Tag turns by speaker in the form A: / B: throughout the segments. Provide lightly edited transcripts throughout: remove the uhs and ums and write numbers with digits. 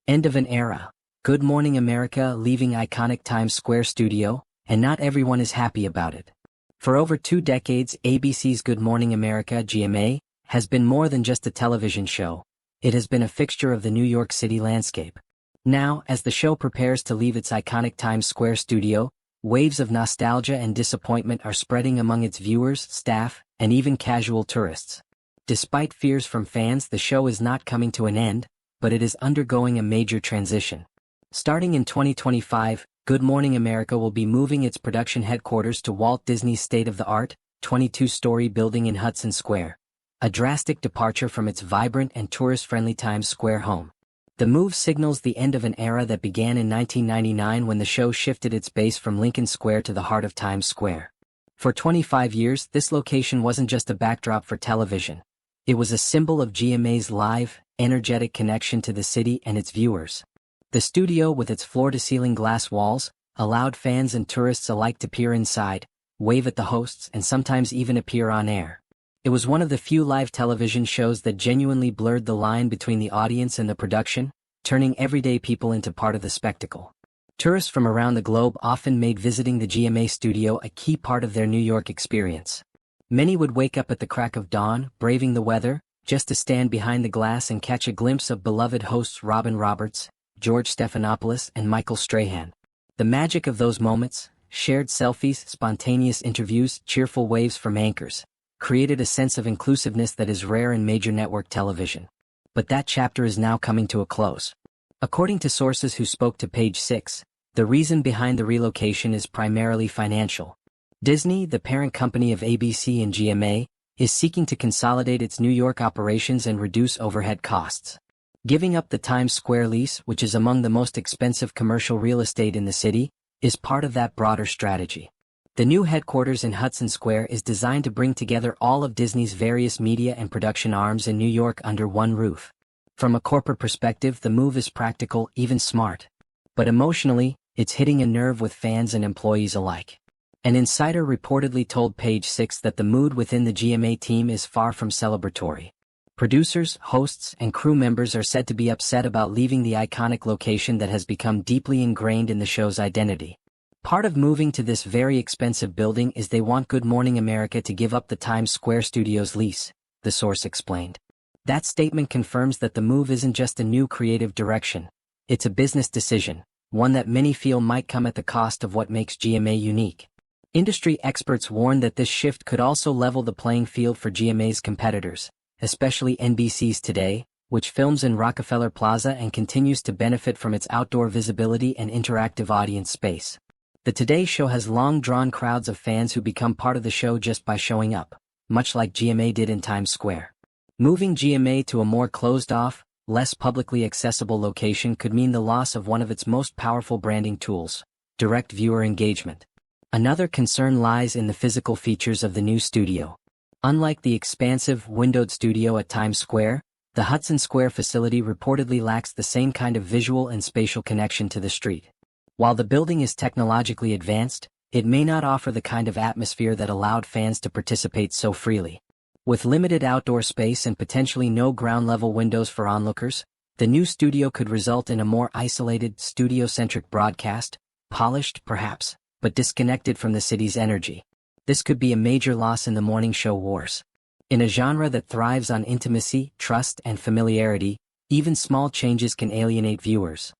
A: End of an era. Good Morning America leaving iconic Times Square studio, and not everyone is happy about it. For over 2 decades, ABC's Good Morning America (GMA) has been more than just a television show. It has been a fixture of the New York City landscape. Now, as the show prepares to leave its iconic Times Square studio, waves of nostalgia and disappointment are spreading among its viewers, staff, and even casual tourists. Despite fears from fans, the show is not coming to an end, but it is undergoing a major transition. Starting in 2025, Good Morning America will be moving its production headquarters to Walt Disney's state-of-the-art, 22-story building in Hudson Square, a drastic departure from its vibrant and tourist-friendly Times Square home. The move signals the end of an era that began in 1999 when the show shifted its base from Lincoln Square to the heart of Times Square. For 25 years, this location wasn't just a backdrop for television. It was a symbol of GMA's live, energetic connection to the city and its viewers. The studio, with its floor-to-ceiling glass walls, allowed fans and tourists alike to peer inside, wave at the hosts, and sometimes even appear on air. It was one of the few live television shows that genuinely blurred the line between the audience and the production, turning everyday people into part of the spectacle. Tourists from around the globe often made visiting the GMA studio a key part of their New York experience. Many would wake up at the crack of dawn, braving the weather, just to stand behind the glass and catch a glimpse of beloved hosts Robin Roberts, George Stephanopoulos, and Michael Strahan. The magic of those moments, shared selfies, spontaneous interviews, cheerful waves from anchors, created a sense of inclusiveness that is rare in major network television. But that chapter is now coming to a close. According to sources who spoke to Page 6, the reason behind the relocation is primarily financial. Disney, the parent company of ABC and GMA, is seeking to consolidate its New York operations and reduce overhead costs. Giving up the Times Square lease, which is among the most expensive commercial real estate in the city, is part of that broader strategy. The new headquarters in Hudson Square is designed to bring together all of Disney's various media and production arms in New York under one roof. From a corporate perspective, the move is practical, even smart. But emotionally, it's hitting a nerve with fans and employees alike. An insider reportedly told Page 6 that the mood within the GMA team is far from celebratory. Producers, hosts, and crew members are said to be upset about leaving the iconic location that has become deeply ingrained in the show's identity. Part of moving to this very expensive building is they want Good Morning America to give up the Times Square studio's lease, the source explained. That statement confirms that the move isn't just a new creative direction. It's a business decision, one that many feel might come at the cost of what makes GMA unique. Industry experts warn that this shift could also level the playing field for GMA's competitors, especially NBC's Today, which films in Rockefeller Plaza and continues to benefit from its outdoor visibility and interactive audience space. The Today Show has long drawn crowds of fans who become part of the show just by showing up, much like GMA did in Times Square. Moving GMA to a more closed-off, less publicly accessible location could mean the loss of one of its most powerful branding tools, direct viewer engagement. Another concern lies in the physical features of the new studio. Unlike the expansive, windowed studio at Times Square, the Hudson Square facility reportedly lacks the same kind of visual and spatial connection to the street. While the building is technologically advanced, it may not offer the kind of atmosphere that allowed fans to participate so freely. With limited outdoor space and potentially no ground-level windows for onlookers, the new studio could result in a more isolated, studio-centric broadcast, polished, perhaps, but disconnected from the city's energy. This could be a major loss in the morning show wars. In a genre that thrives on intimacy, trust, and familiarity, even small changes can alienate viewers.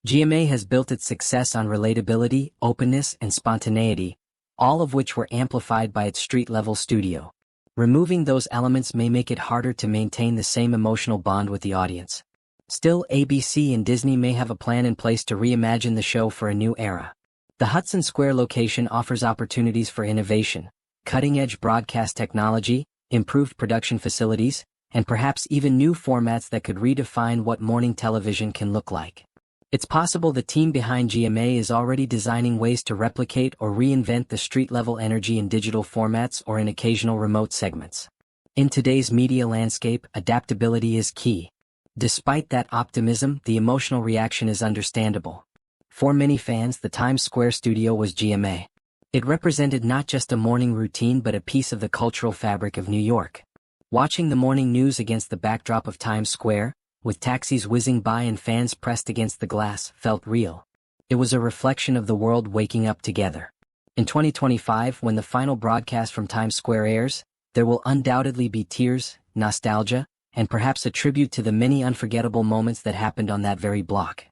A: GMA has built its success on relatability, openness, and spontaneity, all of which were amplified by its street-level studio. Removing those elements may make it harder to maintain the same emotional bond with the audience. Still, ABC and Disney may have a plan in place to reimagine the show for a new era. The Hudson Square location offers opportunities for innovation, cutting-edge broadcast technology, improved production facilities, and perhaps even new formats that could redefine what morning television can look like. It's possible the team behind GMA is already designing ways to replicate or reinvent the street-level energy in digital formats or in occasional remote segments. In today's media landscape, adaptability is key. Despite that optimism, the emotional reaction is understandable. For many fans, the Times Square studio was GMA. It represented not just a morning routine but a piece of the cultural fabric of New York. Watching the morning news against the backdrop of Times Square, with taxis whizzing by and fans pressed against the glass, felt real. It was a reflection of the world waking up together. In 2025, when the final broadcast from Times Square airs, there will undoubtedly be tears, nostalgia, and perhaps a tribute to the many unforgettable moments that happened on that very block.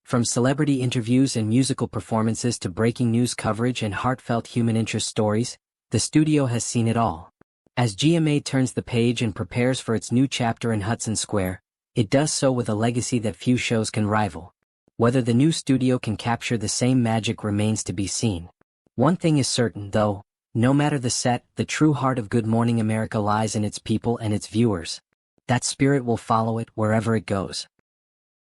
A: From celebrity interviews and musical performances to breaking news coverage and heartfelt human interest stories, the studio has seen it all. As GMA turns the page and prepares for its new chapter in Hudson Square, it does so with a legacy that few shows can rival. Whether the new studio can capture the same magic remains to be seen. One thing is certain, though, no matter the set, the true heart of Good Morning America lies in its people and its viewers. That spirit will follow it wherever it goes.